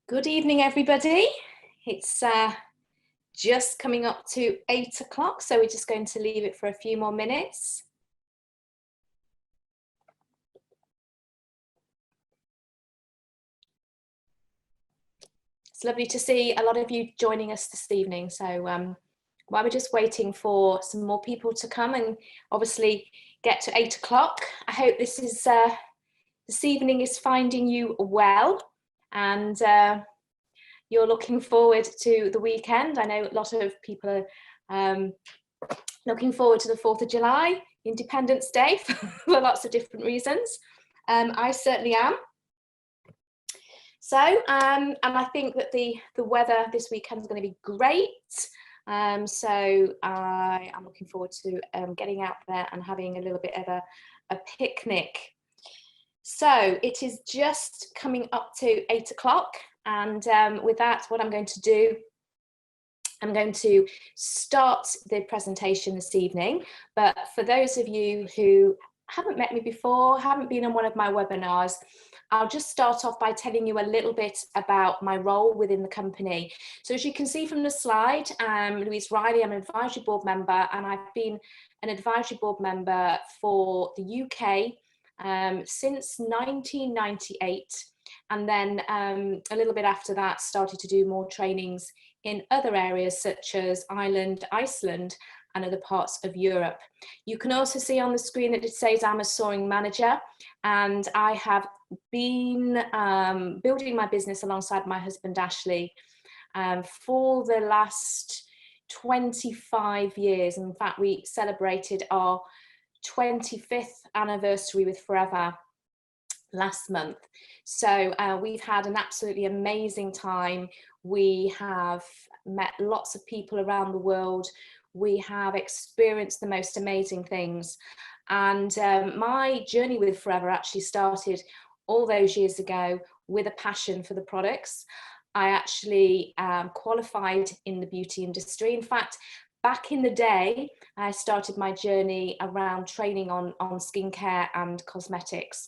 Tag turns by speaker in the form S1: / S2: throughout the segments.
S1: Good evening, everybody. It's just coming up to 8 o'clock, so we're just going to leave it for a few more minutes. It's lovely to see a lot of you joining us this evening. So while we're just waiting for some more people to come and obviously get to 8 o'clock, I hope this evening is finding you well, and you're looking forward to the weekend. I know a lot of people are looking forward to the 4th of July, Independence Day, for lots of different reasons. I certainly am. So, and I think that the weather this weekend is going to be great. So I am looking forward to getting out there and having a little bit of a picnic. So it is just coming up to 8 o'clock. And with that, what I'm going to do, I'm going to start the presentation this evening. But for those of you who haven't met me before, haven't been on one of my webinars, I'll just start off by telling you a little bit about my role within the company. So as you can see from the slide, Louise Riley, I'm an advisory board member, and I've been an advisory board member for the UK since 1998. And then a little bit after that, started to do more trainings in other areas such as Ireland, Iceland, and other parts of Europe. You can also see on the screen that it says I'm a soaring manager, and I have been building my business alongside my husband Ashley for the last 25 years. In fact, we celebrated our 25th anniversary with Forever last month. So we've had an absolutely amazing time. We have met lots of people around the world. We have experienced the most amazing things. And my journey with Forever actually started all those years ago with a passion for the products. I actually qualified in the beauty industry. In fact, back in the day, I started my journey around training on skincare and cosmetics.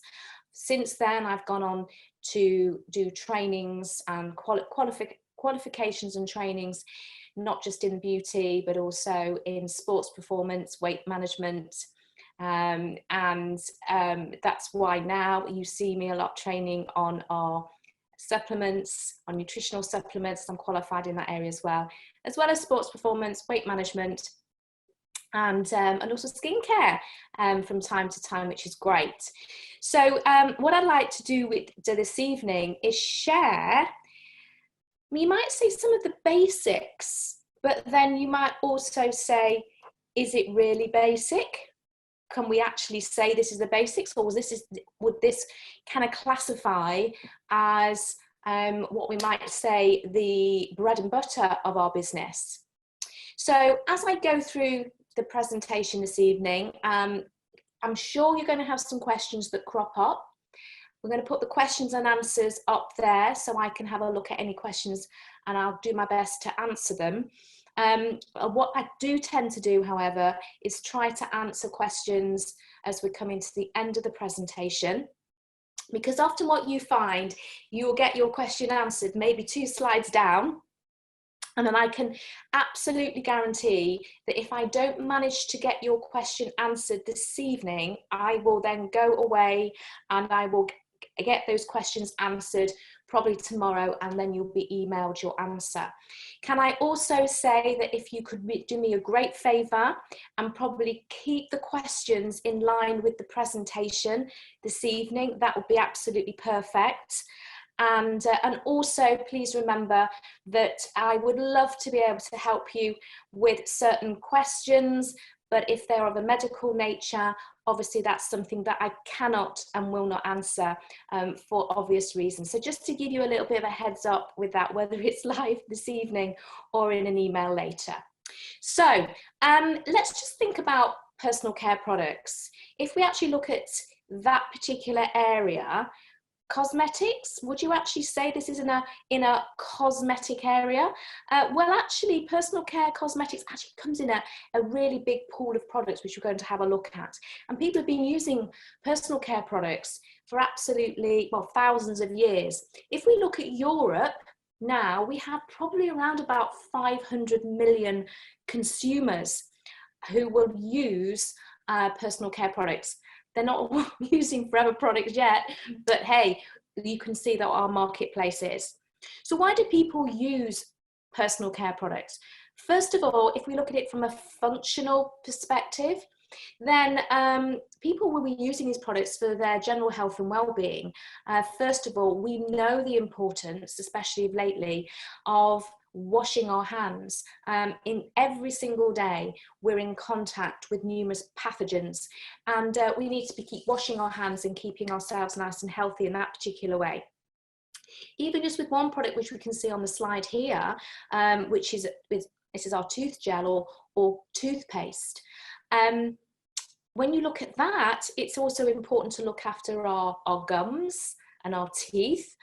S1: Since then, I've gone on to do trainings and qualifications and trainings, not just in beauty, but also in sports performance, weight management. And that's why now you see me a lot training on our supplements, on nutritional supplements. I'm qualified in that area as well as sports performance, weight management, and also skincare from time to time, which is great. So what I'd like to do with this evening is share, you might say, some of the basics, but then you might also say, is it really basic? Can we actually say this is the basics, or would this kind of classify as what we might say the bread and butter of our business? So as I go through the presentation this evening, I'm sure you're going to have some questions that crop up. We're going to put the questions and answers up there so I can have a look at any questions, and I'll do my best to answer them. What I do tend to do, however, is try to answer questions as we're coming to the end of the presentation, because often what you find, you'll get your question answered maybe 2 slides down, and then I can absolutely guarantee that if I don't manage to get your question answered this evening, I will then go away and I will get those questions answered probably tomorrow, and then you'll be emailed your answer. Can I also say that if you could do me a great favor and probably keep the questions in line with the presentation this evening, that would be absolutely perfect. And also please remember that I would love to be able to help you with certain questions, but if they're of a medical nature, obviously that's something that I cannot and will not answer for obvious reasons. So just to give you a little bit of a heads up with that, whether it's live this evening or in an email later. So let's just think about personal care products. If we actually look at that particular area, cosmetics. Would you actually say this is in a cosmetic area? Well, actually, personal care cosmetics actually comes in a really big pool of products, which we're going to have a look at. And people have been using personal care products for absolutely, well, thousands of years. If we look at Europe now, we have probably around about 500 million consumers who will use personal care products. They're not using forever products yet, but hey, you can see that our marketplace is. So why do people use personal care products? First of all, if we look at it from a functional perspective, then people will be using these products for their general health and well-being. First of all, we know the importance, especially lately, of washing our hands. In every single day, we're in contact with numerous pathogens, and we need to keep washing our hands and keeping ourselves nice and healthy in that particular way. Even just with one product, which we can see on the slide here, which is this is our tooth gel or toothpaste. When you look at that, it's also important to look after our gums and our teeth.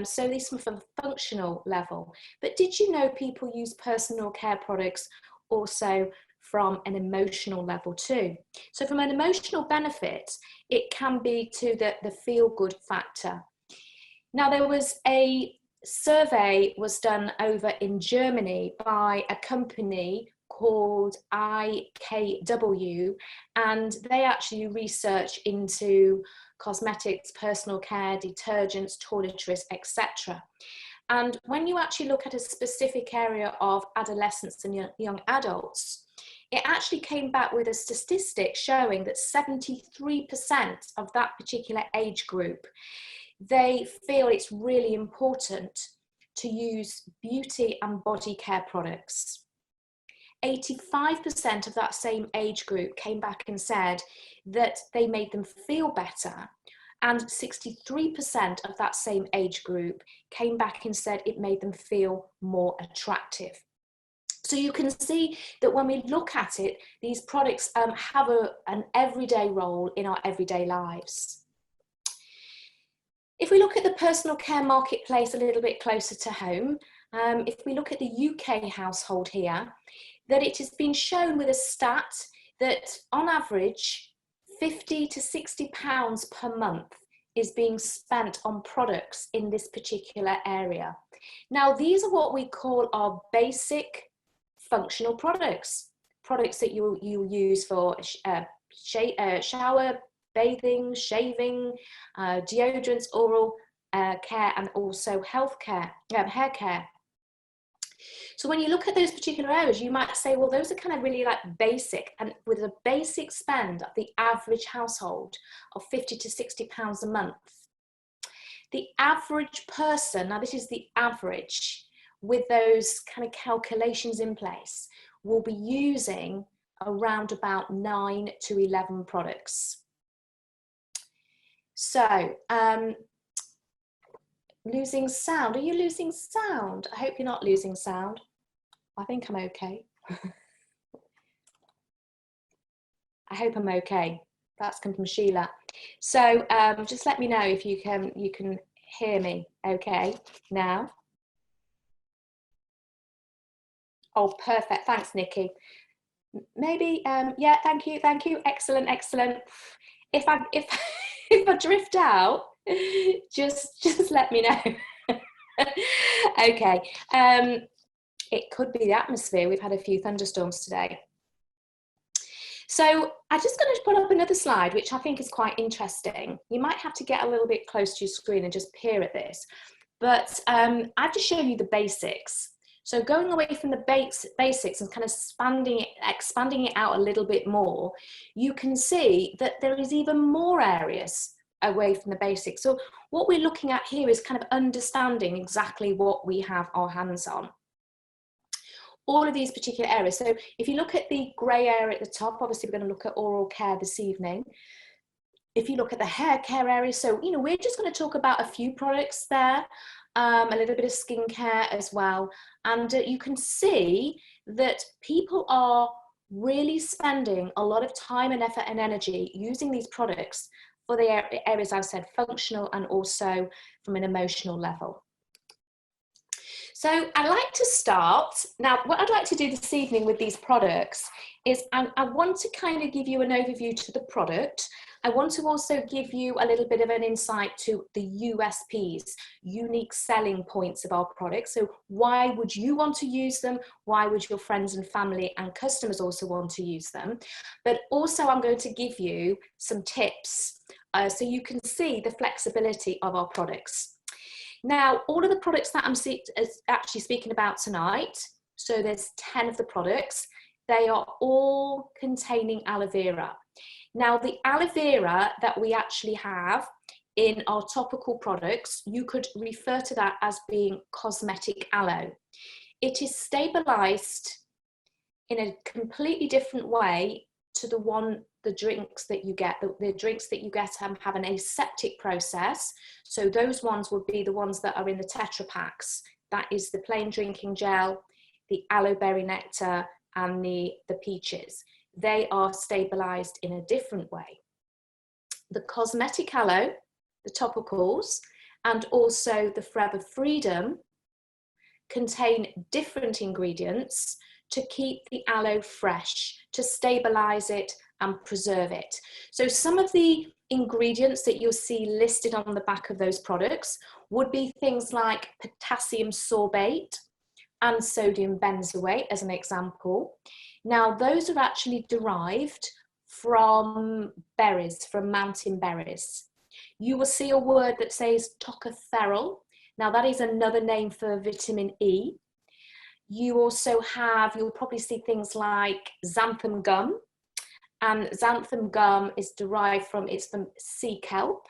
S1: So these from a functional level. But did you know people use personal care products also from an emotional level too? So from an emotional benefit, it can be to the feel-good factor. Now, there was a survey was done over in Germany by a company called IKW, and they actually research into cosmetics, personal care, detergents, toiletries, etc. And when you actually look at a specific area of adolescents and young adults, it actually came back with a statistic showing that 73% of that particular age group, they feel it's really important to use beauty and body care products. 85% of that same age group came back and said that they made them feel better, and 63% of that same age group came back and said it made them feel more attractive. So you can see that when we look at it, these products have an everyday role in our everyday lives. If we look at the personal care marketplace a little bit closer to home, if we look at the UK household here, that it has been shown with a stat that on average, 50 to 60 pounds per month is being spent on products in this particular area. Now, these are what we call our basic functional products, products that you use for shower, bathing, shaving, deodorants, oral care, and also health care, hair care. So when you look at those particular areas, you might say, well, those are kind of really like basic, and with a basic spend of the average household of 50 to 60 pounds a month. The average person, now this is the average, with those kind of calculations in place, will be using around about 9 to 11 products. So, losing sound. Are you losing sound? I hope you're not losing sound. I think I'm okay. I hope I'm okay. That's come from Sheila. So just let me know if you can hear me okay now. Oh, perfect. Thanks, Nikki. Maybe, yeah, thank you. Excellent. If I drift out, just let me know. Okay. It could be the atmosphere. We've had a few thunderstorms today. So I'm just going to put up another slide, which I think is quite interesting. You might have to get a little bit close to your screen and just peer at this. But I've just shown you the basics. So going away from the basics and kind of expanding it out a little bit more, you can see that there is even more areas away from the basics. So what we're looking at here is kind of understanding exactly what we have our hands on. All of these particular areas. So if you look at the grey area at the top, obviously we're going to look at oral care this evening. If you look at the hair care area, so, you know, we're just going to talk about a few products there, a little bit of skincare as well. And you can see that people are really spending a lot of time and effort and energy using these products for the areas I've said, functional and also from an emotional level. So I like to start, now what I'd like to do this evening with these products is I want to kind of give you an overview to the product. I want to also give you a little bit of an insight to the USPs, unique selling points of our products. So why would you want to use them? Why would your friends and family and customers also want to use them? But also I'm going to give you some tips so you can see the flexibility of our products. Now, all of the products that I'm actually speaking about tonight, so there's 10 of the products, they are all containing aloe vera. Now, the aloe vera that we actually have in our topical products, you could refer to that as being cosmetic aloe. It is stabilized in a completely different way to the drinks that you get. The drinks that you get have an aseptic process. So those ones would be the ones that are in the Tetra Paks. That is the plain drinking gel, the aloe berry nectar, and the peaches. They are stabilized in a different way. The cosmetic aloe, the topicals, and also the Forever Freedom contain different ingredients to keep the aloe fresh, to stabilize it and preserve it. So some of the ingredients that you'll see listed on the back of those products would be things like potassium sorbate and sodium benzoate, as an example. Now, those are actually derived from berries, from mountain berries. You will see a word that says tocopherol. Now, that is another name for vitamin E. You also have, you'll probably see things like xanthan gum. And xanthan gum is derived from, it's from sea kelp.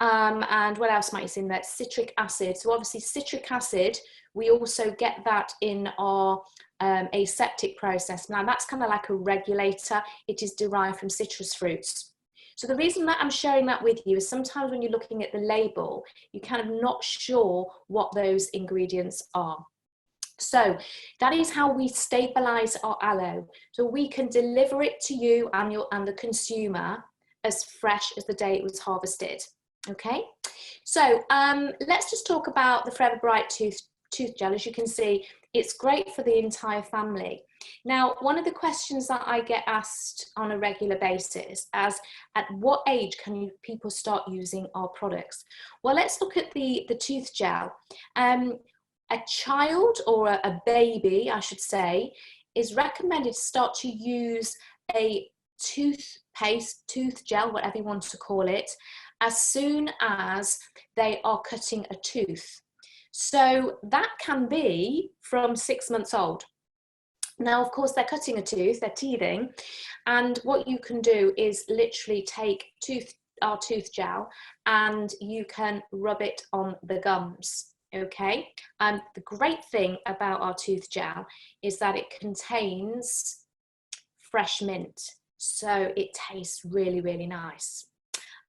S1: And what else might you see in there? Citric acid. So obviously citric acid, we also get that in our aseptic process. Now that's kind of like a regulator. It is derived from citrus fruits. So the reason that I'm sharing that with you is sometimes when you're looking at the label, you're kind of not sure what those ingredients are. So that is how we stabilize our aloe. So we can deliver it to you and the consumer as fresh as the day it was harvested. Okay, so let's just talk about the Forever Bright tooth gel. As you can see, it's great for the entire family. Now, one of the questions that I get asked on a regular basis is, at what age can people start using our products? Well, let's look at the tooth gel. A child or a baby, I should say, is recommended to start to use a toothpaste, tooth gel, whatever you want to call it, as soon as they are cutting a tooth. So that can be from 6 months old. Now, of course, they're cutting a tooth, they're teething, and what you can do is literally take our tooth gel and you can rub it on the gums. Okay, the great thing about our tooth gel is that it contains fresh mint, so it tastes really, really nice.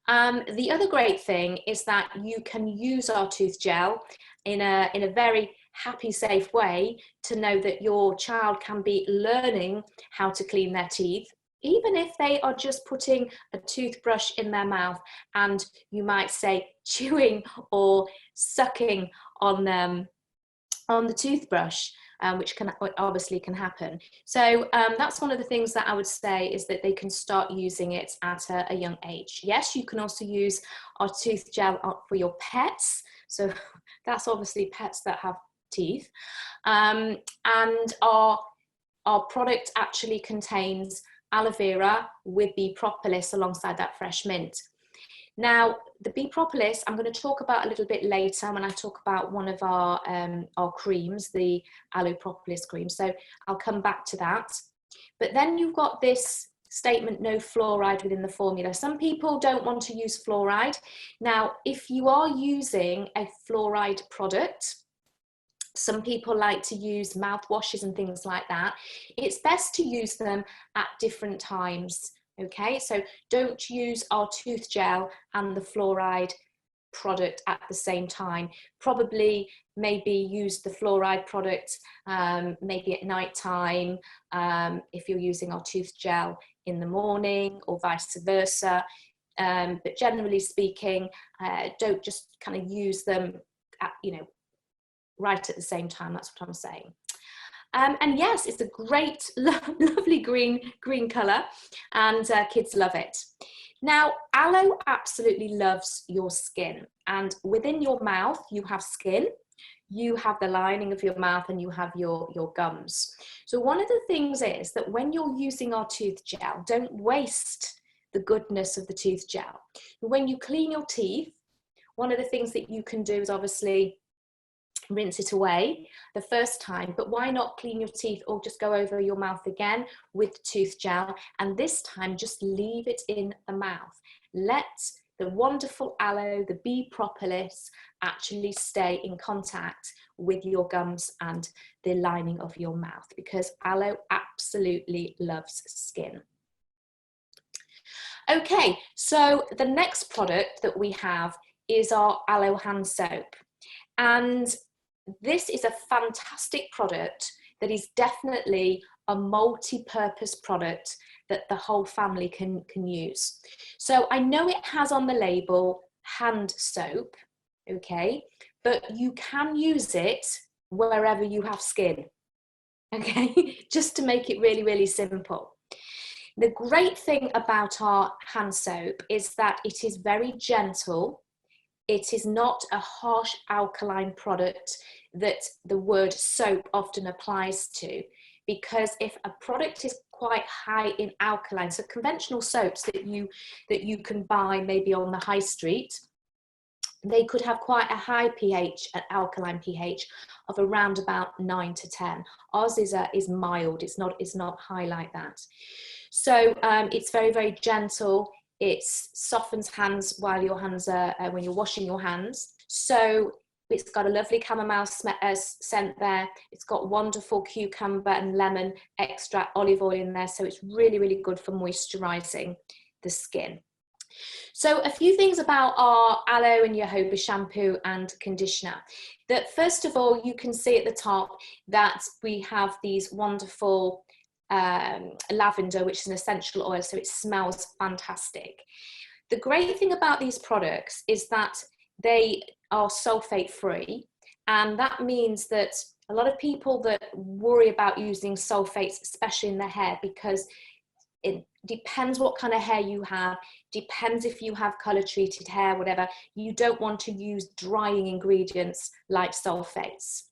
S1: The other great thing is that you can use our tooth gel in a very happy, safe way to know that your child can be learning how to clean their teeth, even if they are just putting a toothbrush in their mouth and you might say chewing or sucking on the toothbrush, which obviously can happen. So that's one of the things that I would say, is that they can start using it at a young age. Yes, you can also use our tooth gel for your pets. So that's obviously pets that have teeth. And our product actually contains aloe vera with bee propolis alongside that fresh mint. Now, the bee propolis, I'm going to talk about a little bit later when I talk about one of our creams, the aloe propolis cream. So I'll come back to that. But then you've got this statement, no fluoride within the formula. Some people don't want to use fluoride. Now, if you are using a fluoride product, some people like to use mouthwashes and things like that. It's best to use them at different times. Okay, so don't use our tooth gel and the fluoride product at the same time. Probably maybe use the fluoride product maybe at night time if you're using our tooth gel in the morning, or vice versa. but generally speaking, don't just kind of use them at, right at the same time. That's what I'm saying. And yes, it's a great, lovely green colour, and kids love it. Now, aloe absolutely loves your skin, and within your mouth you have skin, you have the lining of your mouth, and you have your gums. So one of the things is that when you're using our tooth gel, don't waste the goodness of the tooth gel. When you clean your teeth, one of the things that you can do is obviously rinse it away the first time, but why not clean your teeth or just go over your mouth again with tooth gel, and this time just leave it in the mouth. Let the wonderful aloe, the bee propolis, actually stay in contact with your gums and the lining of your mouth, because aloe absolutely loves skin. Okay, so the next product that we have is our aloe hand soap, and this is a fantastic product that is definitely a multi-purpose product that the whole family can use. So I know it has on the label hand soap, okay, but you can use it wherever you have skin, okay, just to make it really, really simple. The great thing about our hand soap is that it is very gentle. It is not a harsh alkaline product that the word soap often applies to, because if a product is quite high in alkaline, so conventional soaps that you can buy maybe on the high street, they could have quite a high pH, an alkaline pH of around about 9 to 10. Ours is mild, it's not high like that. So it's very, very gentle. It softens hands while your hands are, when you're washing your hands. So it's got a lovely chamomile scent there. It's got wonderful cucumber and lemon extract, olive oil in there. So it's really, really good for moisturizing the skin. So a few things about our aloe and jojoba shampoo and conditioner. That first of all, you can see at the top that we have these wonderful lavender, which is an essential oil, so it smells fantastic. The great thing about these products is that they are sulfate free, and that means that a lot of people that worry about using sulfates, especially in their hair, because it depends what kind of hair you have, depends if you have color treated hair, whatever, you don't want to use drying ingredients like sulfates.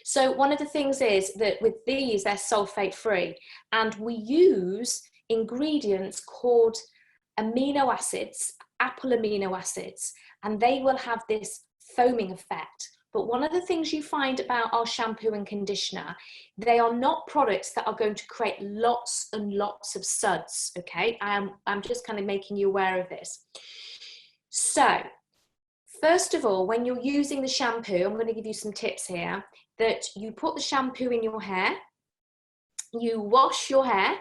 S1: So one of the things is that with these, they're sulfate free, and we use ingredients called amino acids, apple amino acids, and they will have this foaming effect. But one of the things you find about our shampoo and conditioner, they are not products that are going to create lots and lots of suds, okay? I'm just kind of making you aware of this. So first of all, when you're using the shampoo, I'm going to give you some tips here, that you put the shampoo in your hair, you wash your hair,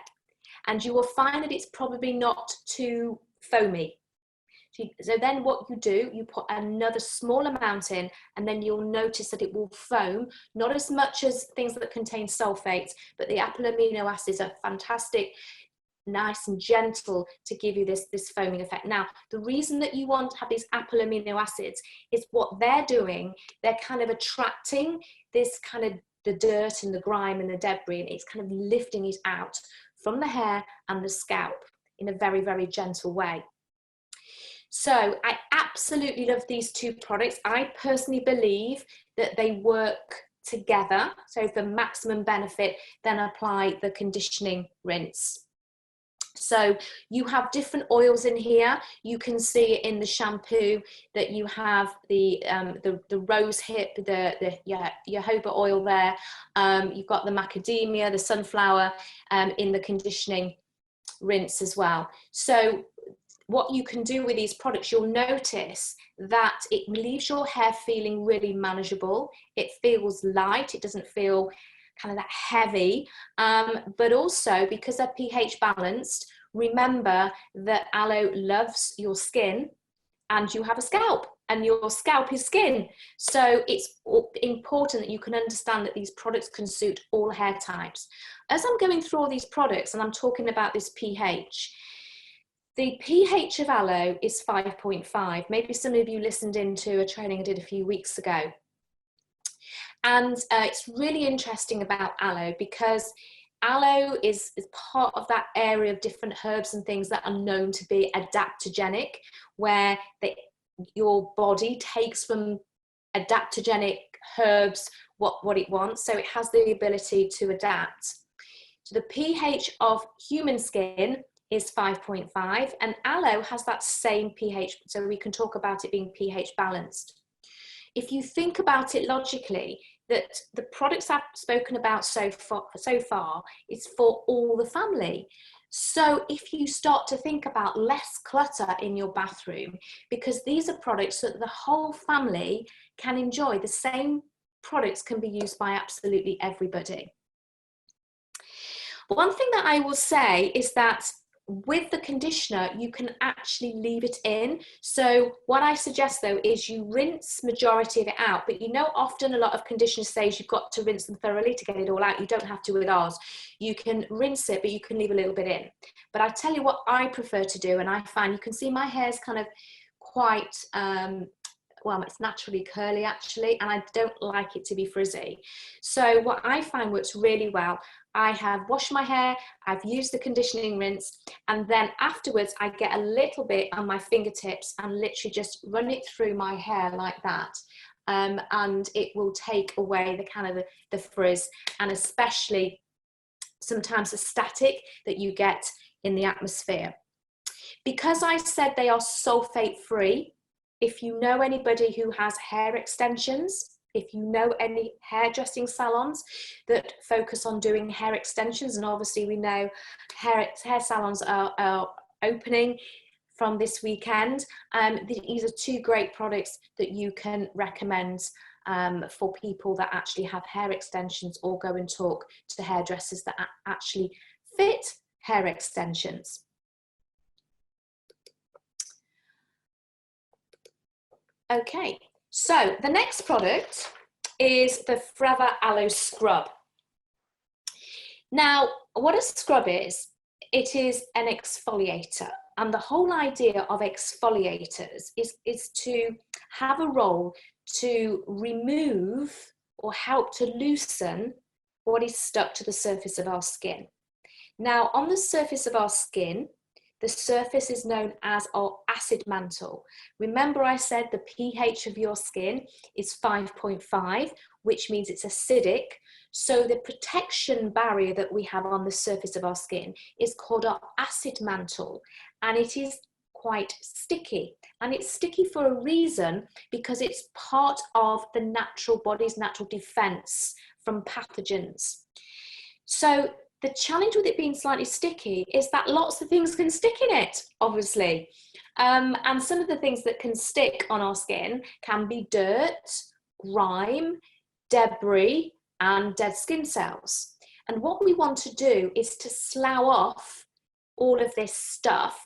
S1: and you will find that it's probably not too foamy. So then what you do, you put another small amount in, and then you'll notice that it will foam, not as much as things that contain sulfates, but the apple amino acids are fantastic, nice and gentle to give you this foaming effect. Now, the reason that you want to have these apple amino acids is what they're doing, they're kind of attracting this kind of the dirt and the grime and the debris, and it's kind of lifting it out from the hair and the scalp in a very, very gentle way. So I absolutely love these two products. I personally believe that they work together. So for maximum benefit, then apply the conditioning rinse. So you have different oils in here. You can see in the shampoo that you have the rose hip, the jojoba oil there. You've got the macadamia, the sunflower in the conditioning rinse as well. So what you can do with these products, you'll notice that it leaves your hair feeling really manageable. It feels light. It doesn't feel kind of that heavy, but also because they're pH balanced, remember that aloe loves your skin, and you have a scalp, and your scalp is skin. So it's important that you can understand that these products can suit all hair types. As I'm going through all these products and I'm talking about this pH, The pH of aloe is 5.5. Maybe some of you listened into a training I did a few weeks ago. And it's really interesting about aloe because aloe is part of that area of different herbs and things that are known to be adaptogenic, where your body takes from adaptogenic herbs what it wants. So it has the ability to adapt. So the pH of human skin is 5.5, and aloe has that same pH, so we can talk about it being pH balanced. If you think about it logically, that the products I've spoken about so far is for all the family. So if you start to think about less clutter in your bathroom, because these are products that the whole family can enjoy, the same products can be used by absolutely everybody. One thing that I will say is that with the conditioner, you can actually leave it in. So what I suggest though is you rinse majority of it out, but you know, often a lot of conditioners say you've got to rinse them thoroughly to get it all out. You don't have to with ours. You can rinse it, but you can leave a little bit in. But I tell you what I prefer to do, and I find, you can see my hair's kind of quite, well, it's naturally curly actually, and I don't like it to be frizzy. So what I find works really well, I have washed my hair, I've used the conditioning rinse, and then afterwards I get a little bit on my fingertips and literally just run it through my hair like that. And it will take away the kind of the frizz, and especially sometimes the static that you get in the atmosphere. Because I said they are sulfate free, if you know anybody who has hair extensions, if you know any hairdressing salons that focus on doing hair extensions, and obviously we know hair salons are opening from this weekend, these are two great products that you can recommend for people that actually have hair extensions, or go and talk to hairdressers that actually fit hair extensions. Okay, so the next product is the Forever Aloe Scrub. Now, what a scrub is, it is an exfoliator. And the whole idea of exfoliators is to have a role to remove or help to loosen what is stuck to the surface of our skin. Now, on the surface of our skin, the surface is known as our acid mantle. Remember I said the pH of your skin is 5.5, which means it's acidic. So the protection barrier that we have on the surface of our skin is called our acid mantle, and it is quite sticky. And it's sticky for a reason, because it's part of the natural body's natural defense from pathogens. So the challenge with it being slightly sticky is that lots of things can stick in it, obviously. And some of the things that can stick on our skin can be dirt, grime, debris, and dead skin cells. And what we want to do is to slough off all of this stuff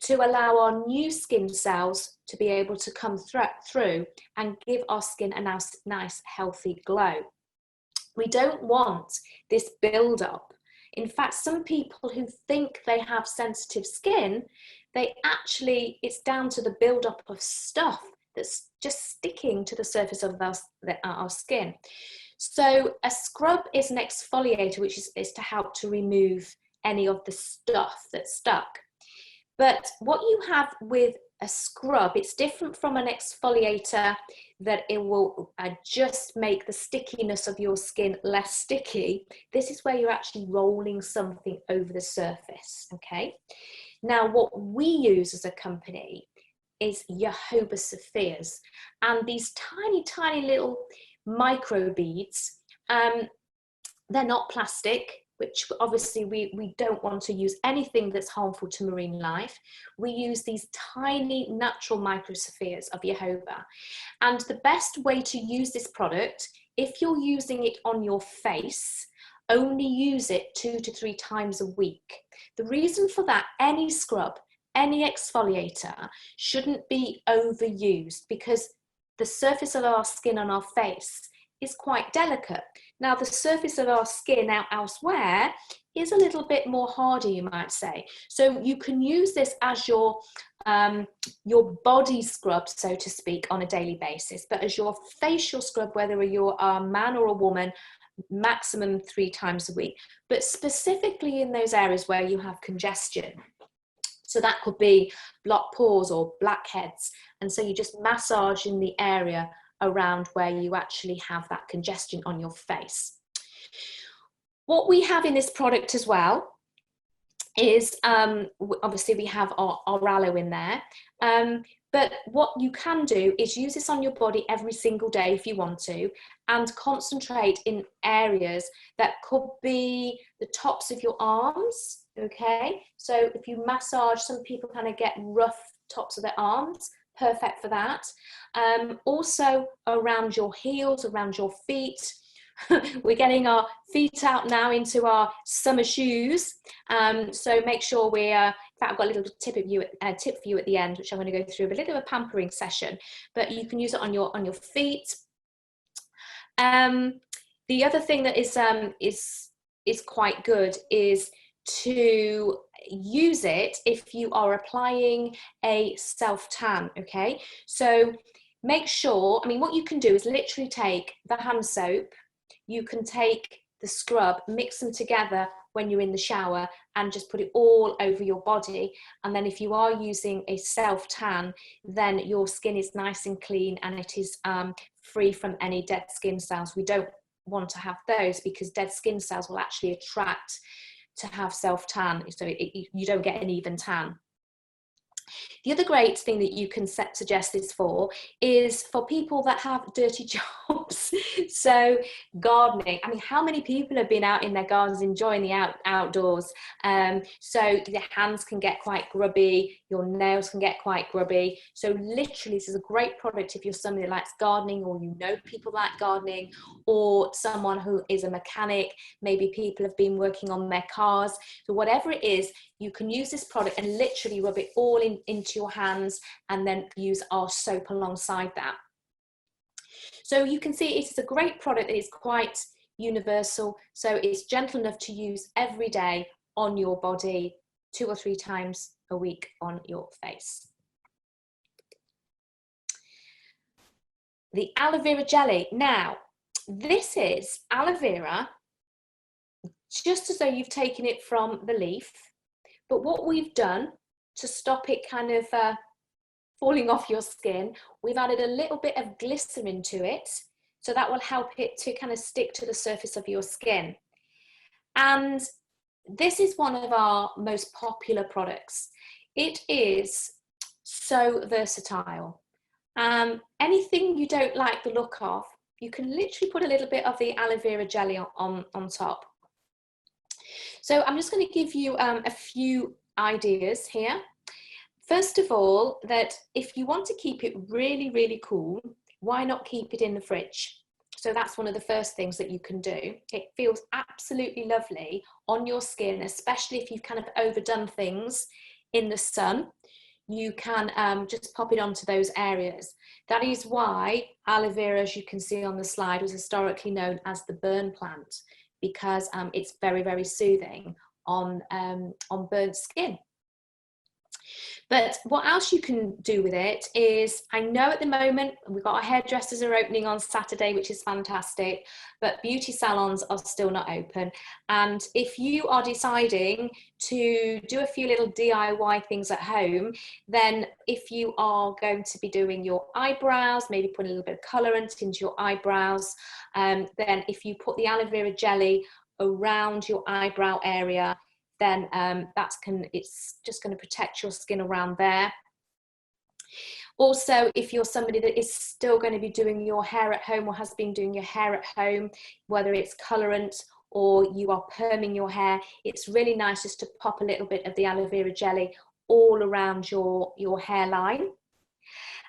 S1: to allow our new skin cells to be able to come through and give our skin a nice healthy glow. We don't want this build-up. In fact, some people who think they have sensitive skin, it's down to the build-up of stuff that's just sticking to the surface of our skin. So a scrub is an exfoliator, which is to help to remove any of the stuff that's stuck. But what you have with a scrub, it's different from an exfoliator, that it will just make the stickiness of your skin less sticky. This is where you're actually rolling something over the surface, okay? Now, what we use as a company is jojoba saphirs, and these tiny little micro beads. They're not plastic, which obviously we don't want to use anything that's harmful to marine life. We use these tiny natural microsaphirs of jojoba. And the best way to use this product, if you're using it on your face, only use it 2 to 3 times a week. The reason for that, any scrub, any exfoliator shouldn't be overused, because the surface of our skin on our face is quite delicate. Now, the surface of our skin out elsewhere is a little bit more harder, you might say. So you can use this as your body scrub, so to speak, on a daily basis, but as your facial scrub, whether you're a man or a woman, maximum 3 times a week, but specifically in those areas where you have congestion. So that could be blocked pores or blackheads. And so you just massage in the area around where you actually have that congestion on your face. What we have in this product as well is, obviously we have our aloe in there. But what you can do is use this on your body every single day if you want to, and concentrate in areas that could be the tops of your arms, okay? So if you massage, some people kind of get rough tops of their arms, perfect for that. Also around your heels, around your feet. We're getting our feet out now into our summer shoes, so make sure in fact I've got a little tip for you at the end, which I'm going to go through, a little bit of a pampering session, but you can use it on your feet. The other thing that is quite good is to use it if you are applying a self-tan, okay? So make sure, I mean, what you can do is literally take the hand soap, you can take the scrub, mix them together when you're in the shower, and just put it all over your body. And then if you are using a self-tan, then your skin is nice and clean, and it is free from any dead skin cells. We don't want to have those, because dead skin cells will actually attract to have self-tan, so you don't get an even tan. The other great thing that you can suggest this for is for people that have dirty jobs. So gardening, I mean, how many people have been out in their gardens enjoying the outdoors? So your hands can get quite grubby, your nails can get quite grubby. So literally this is a great product if you're somebody that likes gardening, or you know people like gardening, or someone who is a mechanic, maybe people have been working on their cars. So whatever it is, you can use this product and literally rub it all into your hands, and then use our soap alongside that. So you can see it is a great product that is quite universal. So it's gentle enough to use every day on your body, 2 or 3 times a week on your face. The aloe vera jelly. Now, this is aloe vera, just as though you've taken it from the leaf. But what we've done to stop it kind of falling off your skin, we've added a little bit of glycerin to it, so that will help it to kind of stick to the surface of your skin. And this is one of our most popular products. It is so versatile. Anything you don't like the look of, you can literally put a little bit of the aloe vera jelly on top. So I'm just going to give you a few ideas here. First of all, that if you want to keep it really, really cool, why not keep it in the fridge? So that's one of the first things that you can do. It feels absolutely lovely on your skin, especially if you've kind of overdone things in the sun. You can just pop it onto those areas. That is why aloe vera, as you can see on the slide, was historically known as the burn plant, because it's very, very soothing on burnt skin. But what else you can do with it is, I know at the moment we've got our hairdressers are opening on Saturday, which is fantastic, but beauty salons are still not open. And if you are deciding to do a few little DIY things at home, then if you are going to be doing your eyebrows, maybe put a little bit of colorant into your eyebrows, then if you put the aloe vera jelly around your eyebrow area, then it's just going to protect your skin around there. Also, if you're somebody that is still going to be doing your hair at home, or has been doing your hair at home, whether it's colorant or you are perming your hair, it's really nice just to pop a little bit of the aloe vera jelly all around your hairline.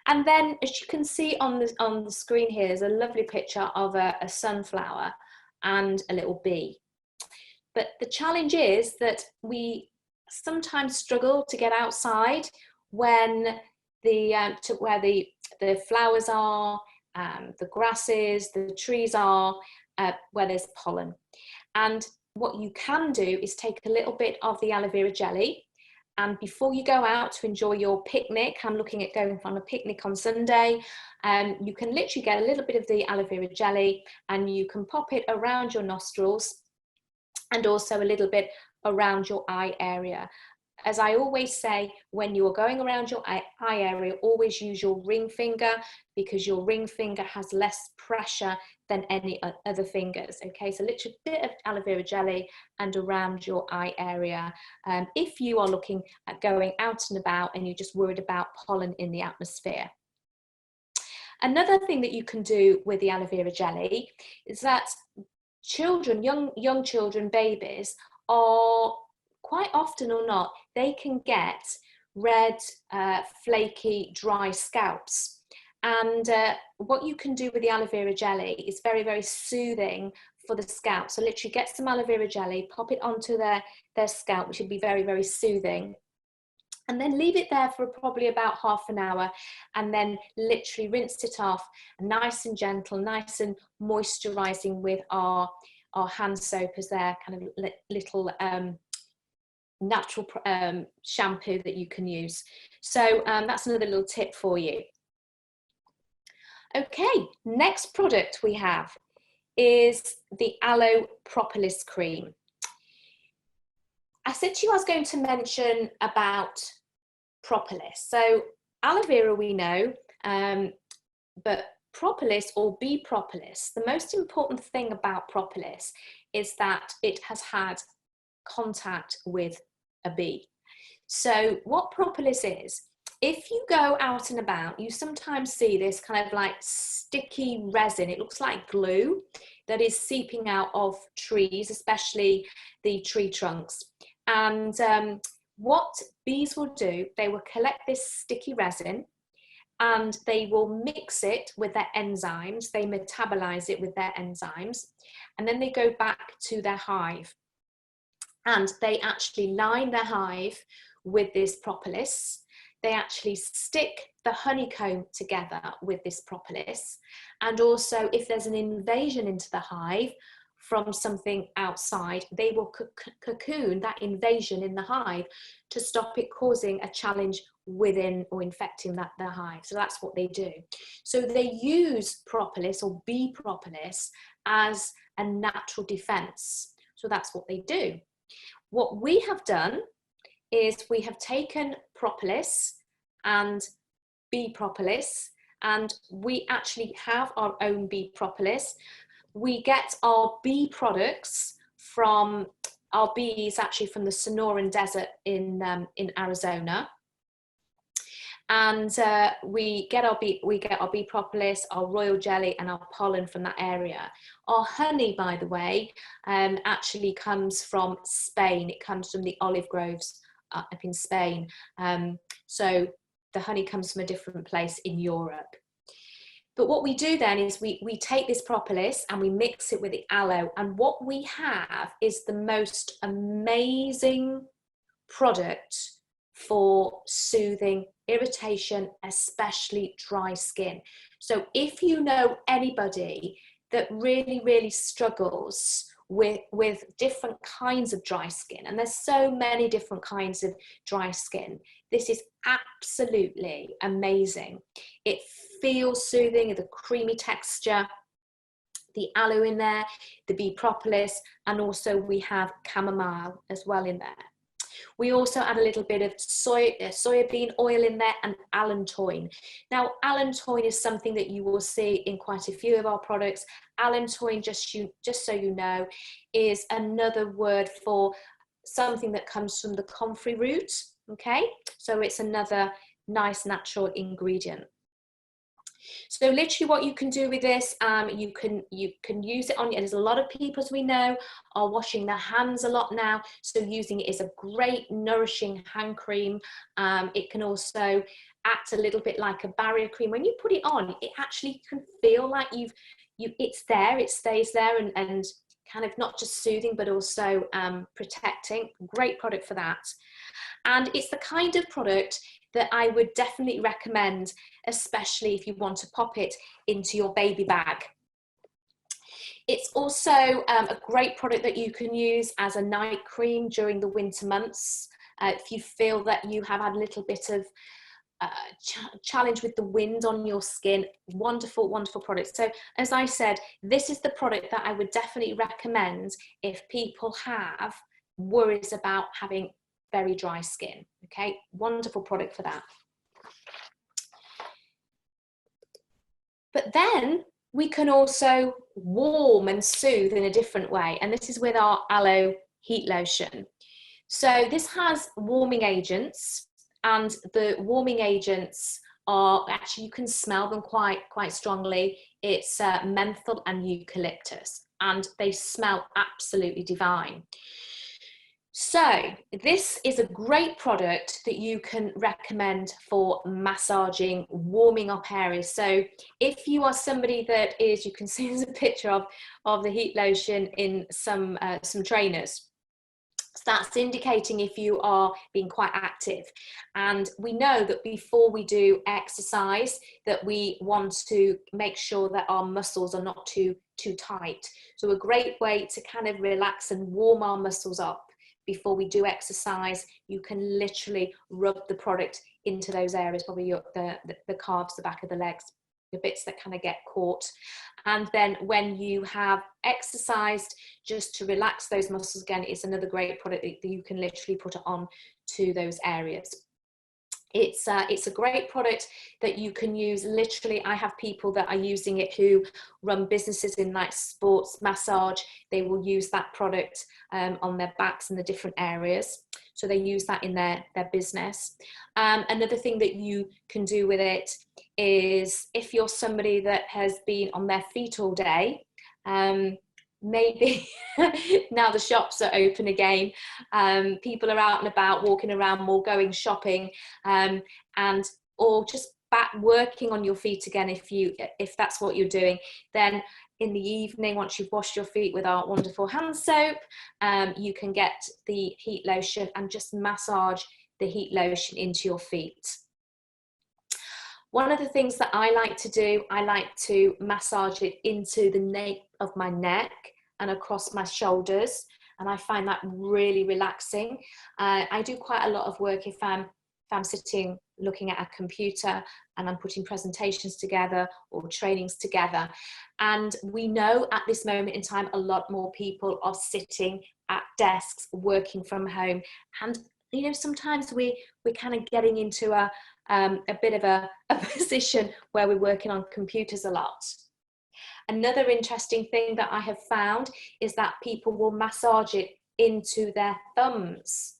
S1: And then, as you can see on the screen here, there's a lovely picture of a sunflower and a little bee. But the challenge is that we sometimes struggle to get outside when to where the flowers are, the grasses, the trees are, where there's pollen. And what you can do is take a little bit of the aloe vera jelly, and before you go out to enjoy your picnic, I'm looking at going on a picnic on Sunday, you can literally get a little bit of the aloe vera jelly and you can pop it around your nostrils and also a little bit around your eye area. As I always say, when you are going around your eye area, always use your ring finger, because your ring finger has less pressure than any other fingers. Okay, so literally a bit of aloe vera jelly and around your eye area. If you are looking at going out and about and you're just worried about pollen in the atmosphere. Another thing that you can do with the aloe vera jelly is that children, young children, babies, are quite often or not, they can get red, flaky, dry scalps. And what you can do with the aloe vera jelly is very, very soothing for the scalp. So literally get some aloe vera jelly, pop it onto their scalp, which would be very, very soothing. And then leave it there for probably about half an hour, and then literally rinse it off, nice and gentle, nice and moisturizing with our hand soap as their kind of little natural shampoo that you can use. So that's another little tip for you. Okay, next product we have is the Aloe Propolis Cream. I said to you I was going to mention about propolis. So aloe vera we know, but propolis or bee propolis, the most important thing about propolis is that it has had contact with a bee. So what propolis is, if you go out and about, you sometimes see this kind of like sticky resin. It looks like glue that is seeping out of trees, especially the tree trunks. And what bees will do, they will collect this sticky resin and they will mix it with their enzymes. They metabolize it with their enzymes, and then they go back to their hive. And they actually line their hive with this propolis. They actually stick the honeycomb together with this propolis. And also, if there's an invasion into the hive from something outside, they will cocoon that invasion in the hive to stop it causing a challenge within or infecting the hive. So that's what they do. So they use propolis or bee propolis as a natural defense. So that's what they do. What we have done is we have taken propolis and bee propolis, and we actually have our own bee propolis. We get our bee products from our bees, actually from the Sonoran Desert in Arizona. And we get our bee propolis, our royal jelly, and our pollen from that area. Our honey, by the way, actually comes from Spain. It comes from the olive groves up in Spain. So the honey comes from a different place in Europe. But what we do then is we take this propolis and we mix it with the aloe, and what we have is the most amazing product for soothing irritation, especially dry skin. So if you know anybody that really, really struggles with different kinds of dry skin, and there's so many different kinds of dry skin, this is absolutely amazing. It feels soothing, the creamy texture, the aloe in there, the bee propolis, and also we have chamomile as well in there. We also add a little bit of soybean oil in there and allantoin. Now, allantoin is something that you will see in quite a few of our products. Allantoin, just so you know, is another word for something that comes from the comfrey root, okay? So it's another nice natural ingredient. So literally what you can do with this, you can use it on, and there's a lot of people, as we know, are washing their hands a lot now, so using it is a great nourishing hand cream. It can also act a little bit like a barrier cream. When you put it on, it actually can feel like it's there, it stays there, and kind of not just soothing but also protecting. Great product for that. And it's the kind of product that I would definitely recommend, especially if you want to pop it into your baby bag. It's also a great product that you can use as a night cream during the winter months. If you feel that you have had a little bit of challenge with the wind on your skin, wonderful, wonderful product. So as I said, this is the product that I would definitely recommend if people have worries about having very dry skin. Okay, wonderful product for that. But then we can also warm and soothe in a different way, and this is with our aloe heat lotion. So this has warming agents, and the warming agents are actually, you can smell them quite strongly. It's menthol and eucalyptus, and they smell absolutely divine. So this is a great product that you can recommend for massaging, warming up areas. So if you are somebody that is, you can see there's a picture of the heat lotion in some trainers. So that's indicating if you are being quite active. And we know that before we do exercise, that we want to make sure that our muscles are not too tight. So a great way to kind of relax and warm our muscles up before we do exercise, you can literally rub the product into those areas, probably the calves, the back of the legs, the bits that kind of get caught. And then when you have exercised, just to relax those muscles again, it's another great product that you can literally put it on to those areas. It's a great product that you can use literally. I have people that are using it who run businesses in like sports massage. They will use that product on their backs in the different areas. So they use that in their business. Another thing that you can do with it is if you're somebody that has been on their feet all day, maybe now the shops are open again, people are out and about, walking around more, going shopping, and or just back working on your feet again. If that's what you're doing, then in the evening, once you've washed your feet with our wonderful hand soap, you can get the heat lotion and just massage the heat lotion into your feet. One of the things that I like to do, I like to massage it into the nape of my neck and across my shoulders, and I find that really relaxing. I do quite a lot of work if I'm sitting looking at a computer and I'm putting presentations together or trainings together. And we know at this moment in time, a lot more people are sitting at desks, working from home. And, you know, sometimes we're kind of getting into a bit of a position where we're working on computers a lot. Another interesting thing that I have found is that people will massage it into their thumbs,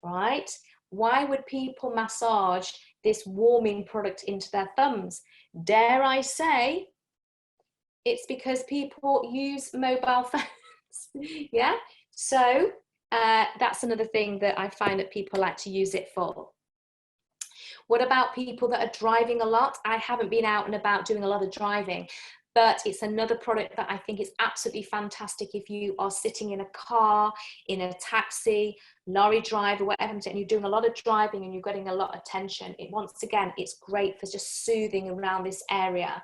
S1: right? Why would people massage this warming product into their thumbs? Dare I say, it's because people use mobile phones. Yeah, so that's another thing that I find that people like to use it for. What about people that are driving a lot? I haven't been out and about doing a lot of driving, but it's another product that I think is absolutely fantastic if you are sitting in a car, in a taxi, lorry driver, whatever, and you're doing a lot of driving and you're getting a lot of tension. Once again, it's great for just soothing around this area.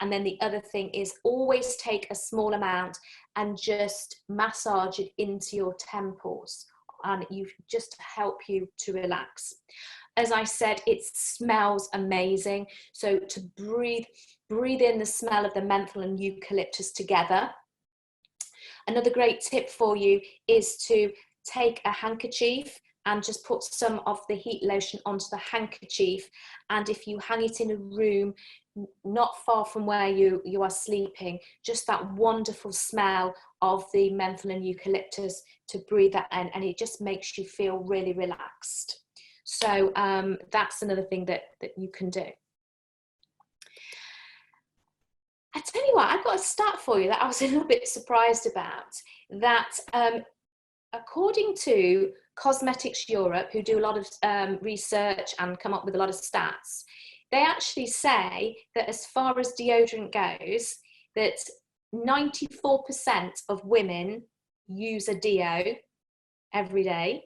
S1: And then the other thing is always take a small amount and just massage it into your temples, and you just to help you to relax. As I said, it smells amazing. So to breathe in the smell of the menthol and eucalyptus together. Another great tip for you is to take a handkerchief and just put some of the heat lotion onto the handkerchief. And if you hang it in a room not far from where you are sleeping, just that wonderful smell of the menthol and eucalyptus, to breathe that in, and it just makes you feel really relaxed. So that's another thing that you can do. I tell you what, I've got a stat for you that I was a little bit surprised about, that according to Cosmetics Europe, who do a lot of research and come up with a lot of stats, they actually say that as far as deodorant goes, that 94% of women use a deo every day,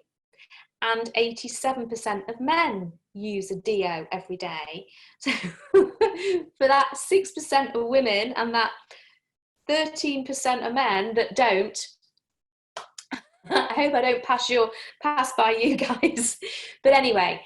S1: and 87% of men use a deo every day. So for that 6% of women and that 13% of men that don't. I hope I don't pass by you guys. But anyway,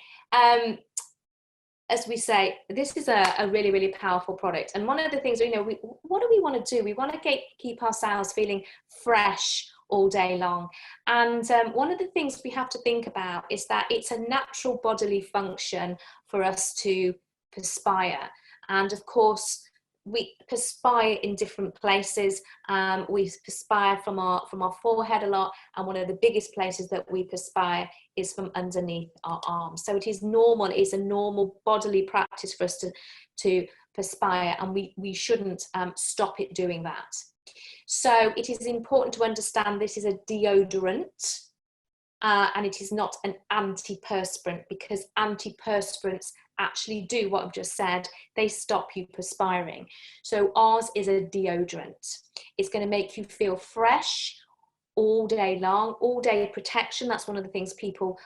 S1: as we say, this is a really, really powerful product. And one of the things, what do we want to do? We want to keep ourselves feeling fresh all day long. And one of the things we have to think about is that it's a natural bodily function for us to perspire. And of course, we perspire in different places. We perspire from our forehead a lot, and one of the biggest places that we perspire is from underneath our arms. So it is normal. It's a normal bodily practice for us to perspire, and we shouldn't stop it doing that. So it is important to understand this is a deodorant, and it is not an antiperspirant, because antiperspirants actually do what I've just said. They stop you perspiring. So ours is a deodorant. It's going to make you feel fresh all day long, all day protection. That's one of the things people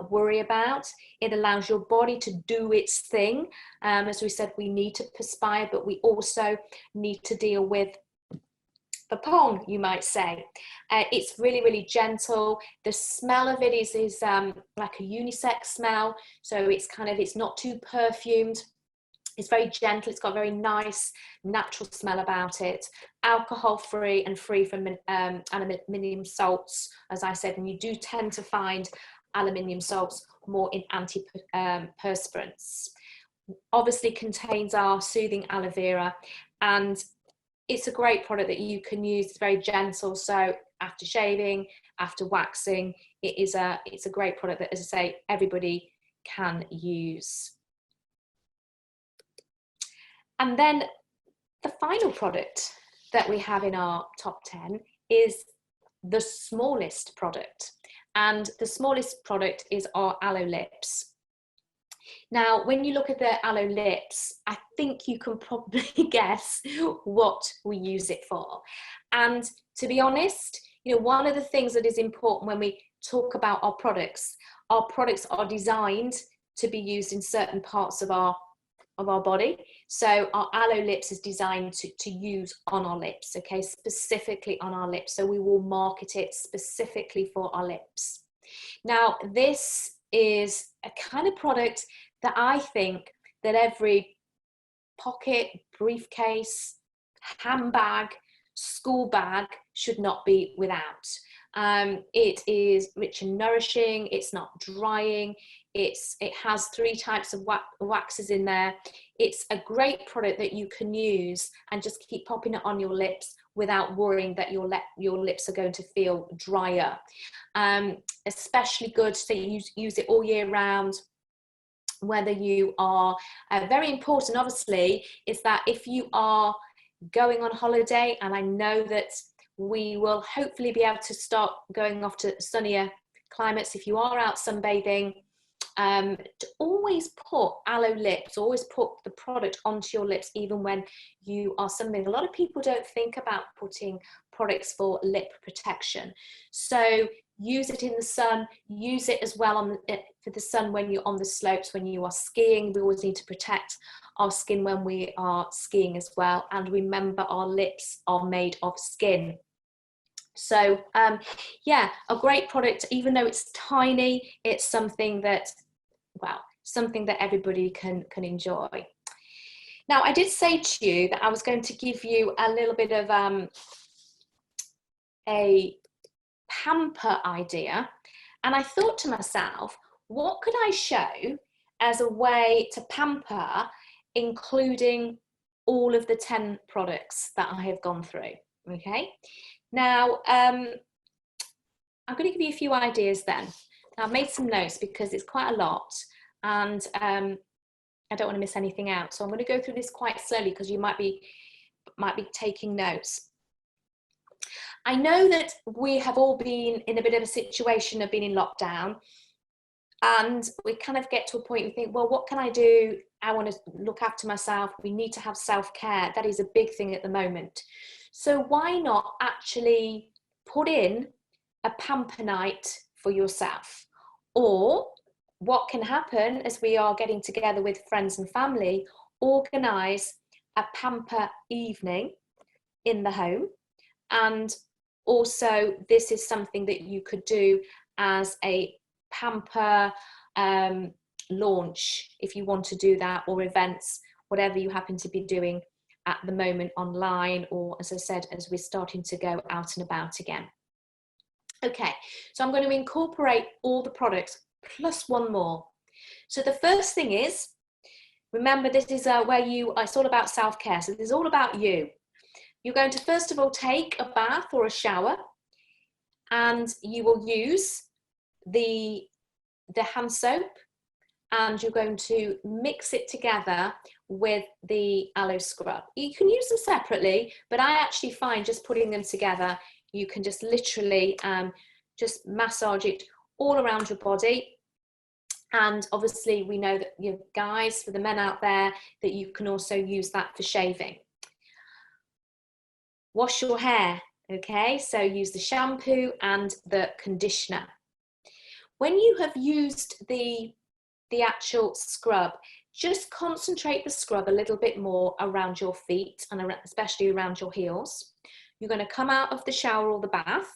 S1: worry about. It allows your body to do its thing. As we said, we need to perspire, but we also need to deal with the pong, you might say. It's really, really gentle. The smell of it is like a unisex smell. So it's not too perfumed. It's very gentle. It's got a very nice natural smell about it. Alcohol free and free from aluminium salts, as I said, and you do tend to find aluminium salts more in antiperspirants. Obviously contains our soothing aloe vera, and it's a great product that you can use. It's very gentle. So after shaving, after waxing, it's a great product that, as I say, everybody can use. And then the final product that we have in our top 10 is the smallest product. And the smallest product is our aloe lips. Now, when you look at the aloe lips, I think you can probably guess what we use it for. And to be honest, one of the things that is important when we talk about our products are designed to be used in certain parts of our body. So our aloe lips is designed to use on our lips, okay, specifically on our lips. So we will market it specifically for our lips. Now, this is a kind of product that I think that every pocket, briefcase, handbag, school bag should not be without. It is rich and nourishing. It's not drying. It has 3 types of waxes in there. It's a great product that you can use and just keep popping it on your lips without worrying that your lips are going to feel drier. Especially good to use it all year round. Whether you are, very important obviously, is that if you are going on holiday, and I know that we will hopefully be able to start going off to sunnier climates, if you are out sunbathing, to always put aloe lips, always put the product onto your lips even when you are sunbathing. A lot of people don't think about putting products for lip protection. So use it in the sun, use it as well for the sun when you're on the slopes, when you are skiing. We always need to protect our skin when we are skiing as well. And remember, our lips are made of skin. So yeah, a great product. Even though it's tiny, it's something that, something that everybody can enjoy. Now, I did say to you that I was going to give you a little bit of a pamper idea, and I thought to myself, what could I show as a way to pamper, including all of the 10 products that I have gone through? Okay, now I'm going to give you a few ideas then. Now, I've made some notes because it's quite a lot, and I don't want to miss anything out, so I'm going to go through this quite slowly because you might be taking notes. I know that we have all been in a bit of a situation of being in lockdown, and we kind of get to a point and think, well, what can I do? I want to look after myself. We need to have self-care. That is a big thing at the moment. So why not actually put in a pamper night for yourself? Or what can happen as we are getting together with friends and family, organise a pamper evening in the home. And also this is something that you could do as a pamper launch if you want to do that, or events, whatever you happen to be doing at the moment online, or as I said, as we're starting to go out and about again. Okay, so I'm going to incorporate all the products plus one more. So the first thing is, remember this is where it's all about self-care, so this is all about you. You're going to first of all take a bath or a shower, and you will use the hand soap, and you're going to mix it together with the aloe scrub. You can use them separately, but I actually find just putting them together, you can just literally just massage it all around your body. And obviously we know that, you guys, for the men out there, that you can also use that for shaving. Wash your hair, okay? So use the shampoo and the conditioner. When you have used the actual scrub, just concentrate the scrub a little bit more around your feet, and especially around your heels. You're going to come out of the shower or the bath,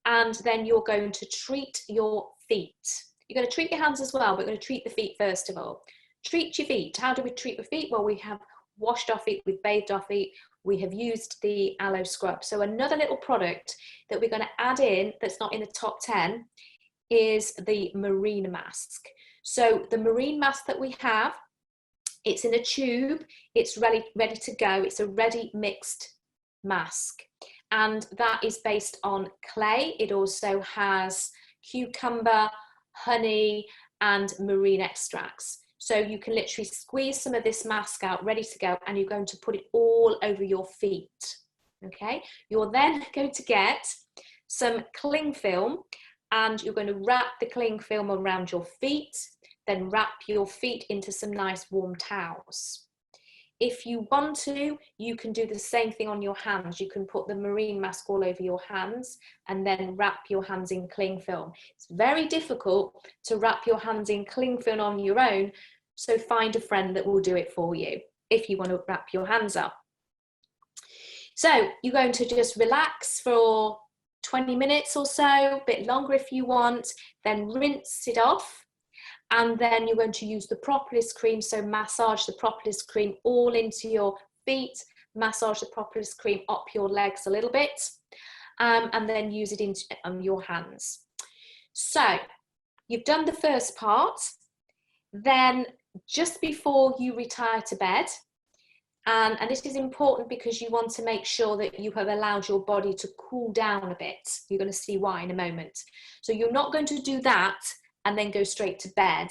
S1: and then you're going to treat your feet. You're going to treat your hands as well, but we're going to treat the feet first of all. Treat your feet. How do we treat the feet? Well, we have washed our feet, we've bathed our feet, we have used the aloe scrub. So another little product that we're going to add in that's not in the top 10 is the marine mask. So the marine mask that we have, it's in a tube, it's ready to go, it's a ready mixed mask, and that is based on clay. It also has cucumber, honey and marine extracts. So you can literally squeeze some of this mask out, ready to go, and you're going to put it all over your feet. Okay, you're then going to get some cling film, and you're going to wrap the cling film around your feet, then wrap your feet into some nice warm towels. If you want to, you can do the same thing on your hands. You can put the marine mask all over your hands and then wrap your hands in cling film. It's very difficult to wrap your hands in cling film on your own, so find a friend that will do it for you if you want to wrap your hands up. So you're going to just relax for 20 minutes or so, a bit longer if you want, then rinse it off. And then you're going to use the propolis cream, so massage the propolis cream all into your feet, massage the propolis cream up your legs a little bit, and then use it into your hands. So you've done the first part. Then just before you retire to bed, and this is important because you want to make sure that you have allowed your body to cool down a bit. You're going to see why in a moment. So you're not going to do that and then go straight to bed,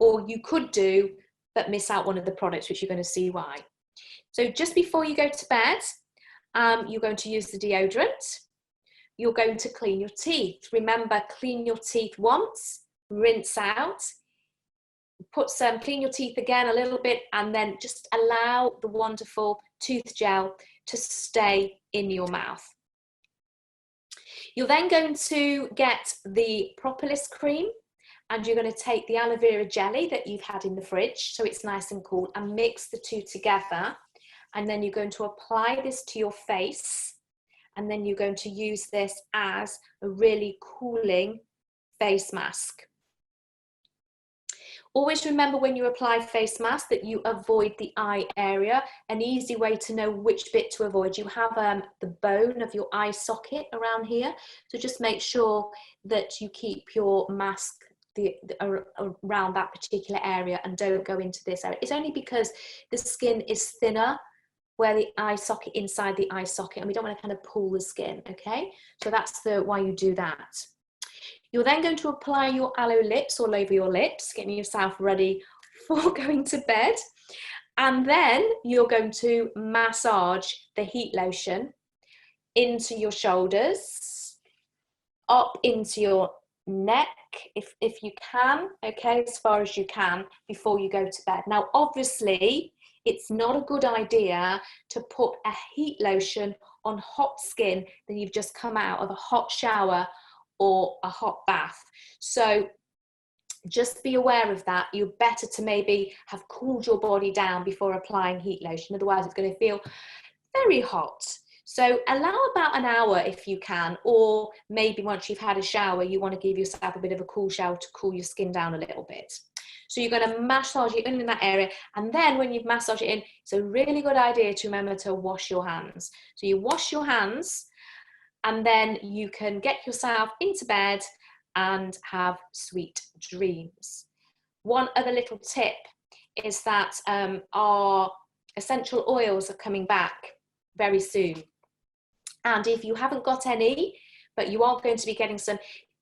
S1: or you could do but miss out one of the products, which you're going to see why. So just before you go to bed, you're going to use the deodorant. You're going to clean your teeth. Remember, clean your teeth once, rinse out, clean your teeth again a little bit, and then just allow the wonderful tooth gel to stay in your mouth. You're then going to get the propolis cream, and you're going to take the aloe vera jelly that you've had in the fridge, so it's nice and cool, and mix the two together. And then you're going to apply this to your face, and then you're going to use this as a really cooling face mask. Always remember when you apply face mask that you avoid the eye area. An easy way to know which bit to avoid, you have the bone of your eye socket around here, so just make sure that you keep your mask around that particular area and don't go into this area. It's only because the skin is thinner where the eye socket, inside the eye socket, and we don't want to kind of pull the skin, okay? So that's why you do that. You're then going to apply your aloe lips all over your lips, getting yourself ready for going to bed. And then you're going to massage the heat lotion into your shoulders, up into your neck, if you can, okay, as far as you can before you go to bed. Now, obviously, it's not a good idea to put a heat lotion on hot skin that you've just come out of a hot shower or a hot bath. So just be aware of that. You're better to maybe have cooled your body down before applying heat lotion. Otherwise, it's going to feel very hot. So allow about an hour if you can, or maybe once you've had a shower, you want to give yourself a bit of a cool shower to cool your skin down a little bit. So you're going to massage it in that area. And then when you've massaged it in, it's a really good idea to remember to wash your hands. So you wash your hands and then you can get yourself into bed and have sweet dreams. One other little tip is that our essential oils are coming back very soon. And if you haven't got any, but you are going to be getting some,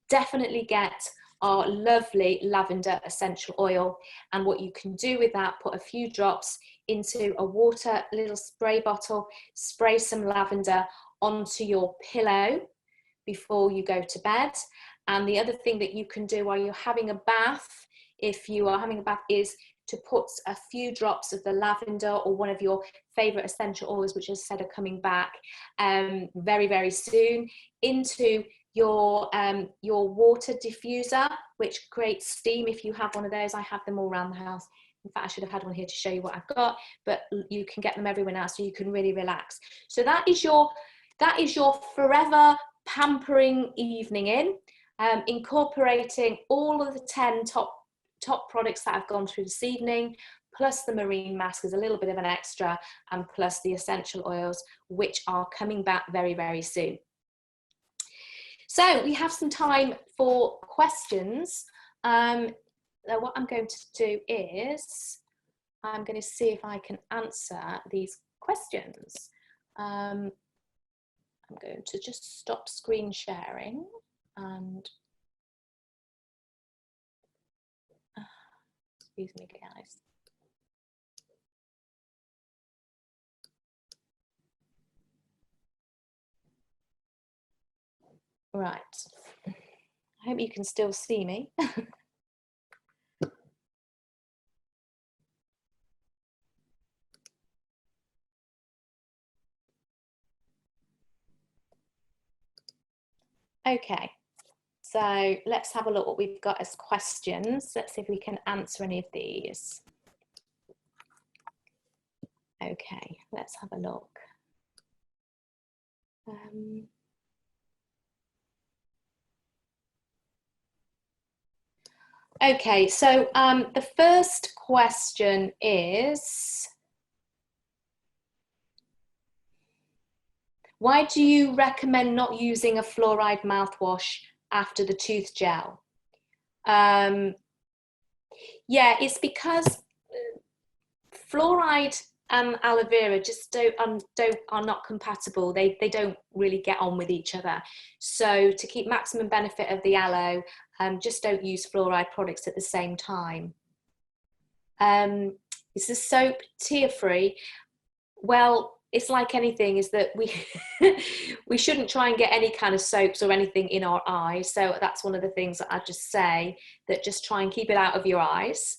S1: definitely get our lovely lavender essential oil. And what you can do with that, put a few drops into a water little spray bottle, spray some lavender onto your pillow before you go to bed. And the other thing that you can do while you're having a bath, if you are having a bath, is to put a few drops of the lavender or one of your favorite essential oils, which as I said are coming back very, very soon, into your water diffuser, which creates steam. If you have one of those, I have them all around the house. In fact, I should have had one here to show you what I've got, but you can get them everywhere now, so you can really relax. So that is your forever pampering evening in, incorporating all of the 10 top products that I've gone through this evening, plus the marine mask is a little bit of an extra, and plus the essential oils, which are coming back very, very soon. So we have some time for questions. So what I'm going to do is, I'm going to see if I can answer these questions. I'm going to just stop screen sharing and excuse me, guys. Right. I hope you can still see me. Okay, so let's have a look what we've got as questions. Let's see if we can answer any of these. Okay, let's have a look. Okay, so the first question is, why do you recommend not using a fluoride mouthwash after the tooth gel? Yeah, it's because fluoride and aloe vera just are not compatible. They don't really get on with each other. So to keep maximum benefit of the aloe, just don't use fluoride products at the same time. Is the soap tear-free? Well, it's like anything, is that we shouldn't try and get any kind of soaps or anything in our eyes. So that's one of the things that I just say, that just try and keep it out of your eyes.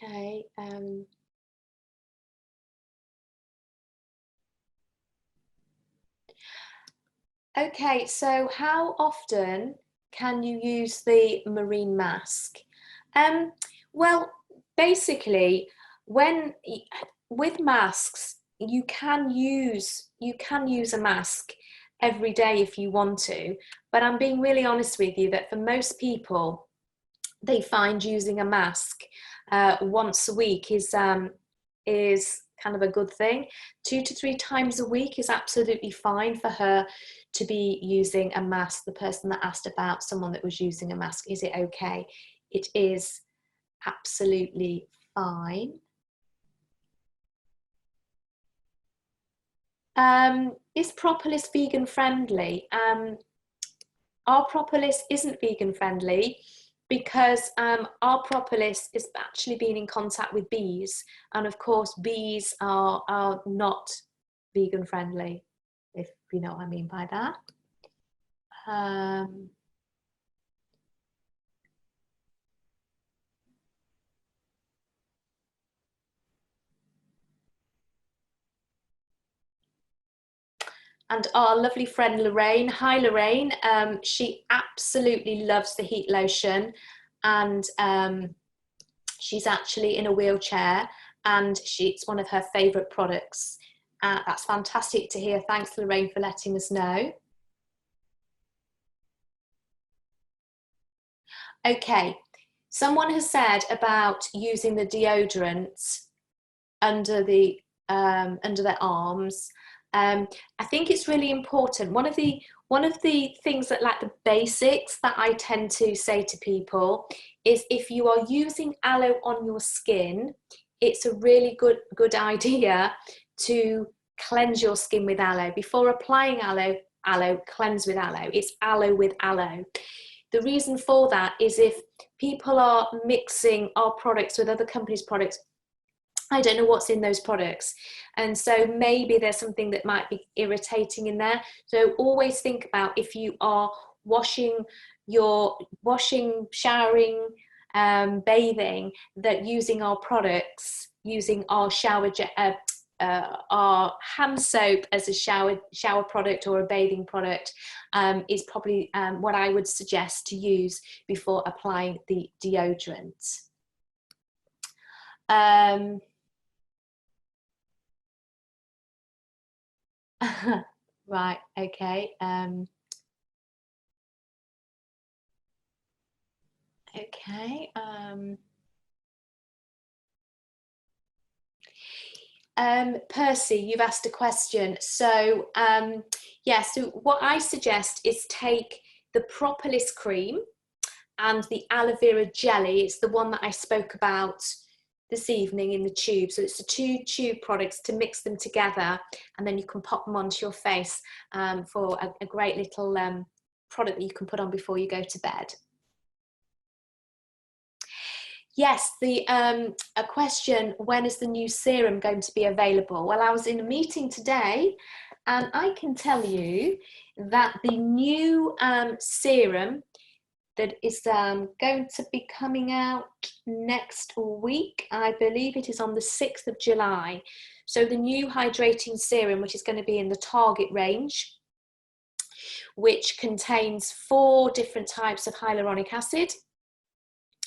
S1: Okay. Okay, so how often can you use the marine mask? Well, basically, with masks, you can use a mask every day if you want to, but I'm being really honest with you that for most people, they find using a mask once a week is kind of a good thing. 2 to 3 times a week is absolutely fine for her to be using a mask. The person that asked about someone that was using a mask, is it okay? It is absolutely fine. Is propolis vegan friendly? Our propolis isn't vegan friendly because our propolis is actually being in contact with bees, and of course bees are not vegan friendly, if you know what I mean by that. And our lovely friend Lorraine. Hi Lorraine. She absolutely loves the heat lotion, and she's actually in a wheelchair, and it's one of her favourite products. That's fantastic to hear. Thanks Lorraine for letting us know. Okay, someone has said about using the deodorant under their arms. I think it's really important. One of the things that, like the basics that I tend to say to people is, if you are using aloe on your skin, it's a really good idea to cleanse your skin with aloe. Before applying aloe, cleanse with aloe. It's aloe with aloe. The reason for that is, if people are mixing our products with other companies' products, I don't know what's in those products, and so maybe there's something that might be irritating in there. So always think about, if you are washing, showering, bathing, that using our products, using our our hand soap as a shower product or a bathing product, is probably what I would suggest to use before applying the deodorant. Right, okay. Okay. Percy, you've asked a question. So yeah, so what I suggest is take the propolis cream and the aloe vera jelly. It's the one that I spoke about this evening in the tube. So it's the 2 tube products, to mix them together, and then you can pop them onto your face for a great little product that you can put on before you go to bed. Yes, a question, when is the new serum going to be available? Well, I was in a meeting today, and I can tell you that the new serum that is going to be coming out next week, I believe it is on the 6th of July. So the new hydrating serum, which is going to be in the Target range, which contains 4 different types of hyaluronic acid,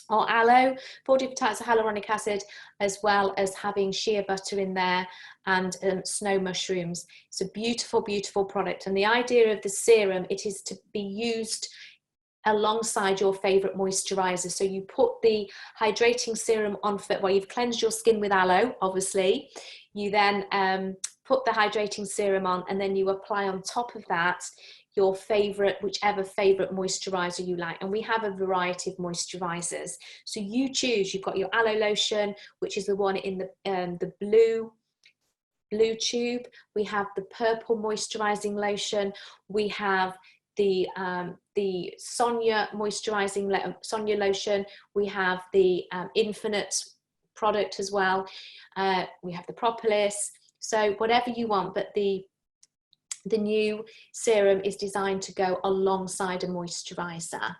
S1: or aloe, 4 different types of hyaluronic acid, as well as having shea butter in there, and snow mushrooms. It's a beautiful, beautiful product. And the idea of the serum, it is to be used alongside your favorite moisturizer. So you put the hydrating serum on well, you've cleansed your skin with aloe, obviously. You then put the hydrating serum on, and then you apply on top of that your favorite, whichever favorite moisturizer you like. And we have a variety of moisturizers, so you choose. You've got your aloe lotion, which is the one in the blue tube. We have the purple moisturizing lotion. We have the Sonia moisturizing Sonia lotion. We have the Infinite product as well. We have the propolis. So whatever you want, but the new serum is designed to go alongside a moisturizer.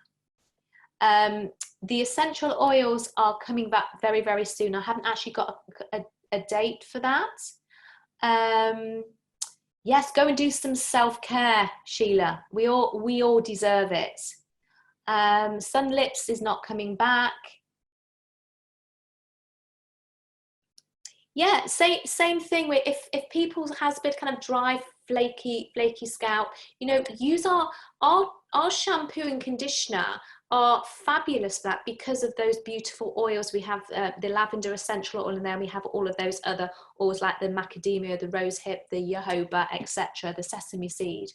S1: The essential oils are coming back very, very soon. I haven't actually got a date for that. Yes, go and do some self-care, Sheila. We all deserve it. Sun Lips is not coming back. Yeah, same thing with if people has a bit kind of dry, flaky scalp, you know, use our shampoo and conditioner are fabulous for that, because of those beautiful oils. We have the lavender essential oil, and then we have all of those other oils like the macadamia, the rosehip, the jojoba, etc., the sesame seed.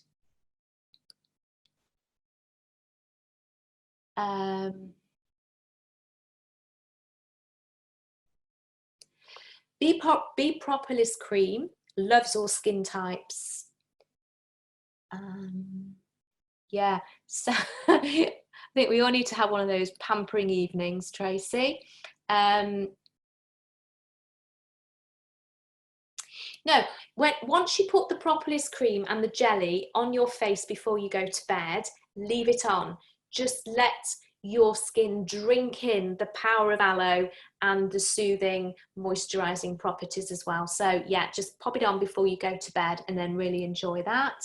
S1: Bee Propolis cream, loves all skin types. Yeah, so I think we all need to have one of those pampering evenings, Tracy. No, once you put the propolis cream and the jelly on your face before you go to bed, leave it on. Just let your skin drink in the power of aloe and the soothing moisturizing properties as well. So yeah, just pop it on before you go to bed and then really enjoy that.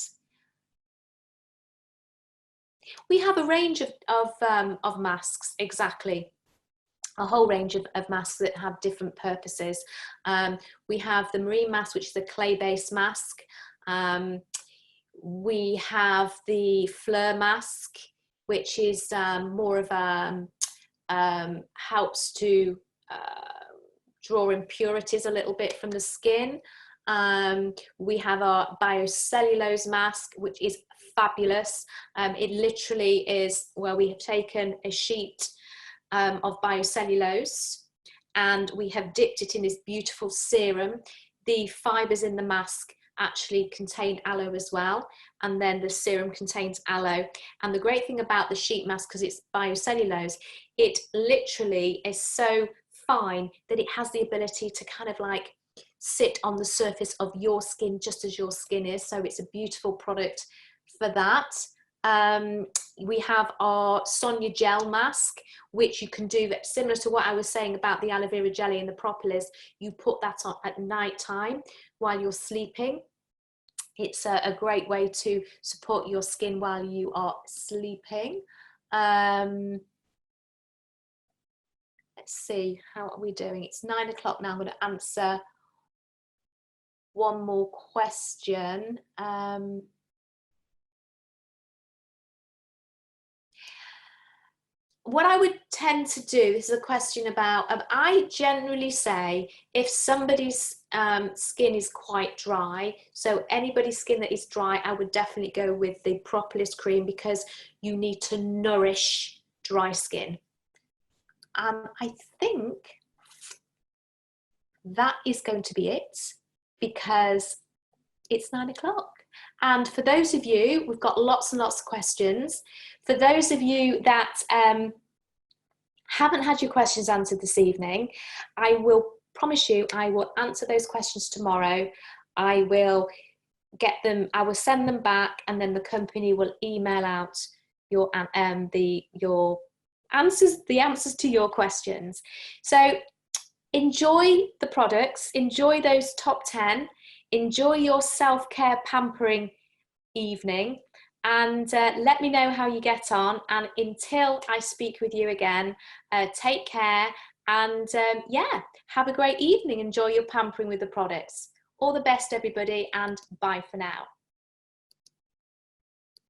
S1: We have a range of masks, exactly. A whole range of masks that have different purposes. We have the marine mask, which is a clay-based mask. We have the Fleur mask, which is more of a, helps to draw impurities a little bit from the skin. We have our biocellulose mask, which is fabulous. It literally is where we have taken a sheet of biocellulose and we have dipped it in this beautiful serum. The fibers in the mask actually contain aloe as well, and then the serum contains aloe. And the great thing about the sheet mask, because it's biocellulose, it literally is so fine that it has the ability to kind of like sit on the surface of your skin just as your skin is. So it's a beautiful product for that. We have our Sonia gel mask, which you can do similar to what I was saying about the aloe vera jelly and the propolis. You put that on at night time while you're sleeping. It's a great way to support your skin while you are sleeping. Let's see, how are we doing? It's 9 o'clock now. I'm going to answer one more question. What I would tend to do, this is a question about, I generally say if somebody's skin is quite dry, so anybody's skin that is dry, I would definitely go with the propolis cream, because you need to nourish dry skin. I think that is going to be it, because it's 9 o'clock. And for those of you, we've got lots and lots of questions. For those of you that haven't had your questions answered this evening, I will promise you I will answer those questions tomorrow. I will get them, I will send them back, and then the company will email out your answers to your questions. So enjoy the products, enjoy those top 10, enjoy your self-care pampering evening, and let me know how you get on. And until I speak with you again, take care, and yeah, have a great evening. Enjoy your pampering with the products. All the best, everybody, and bye for now.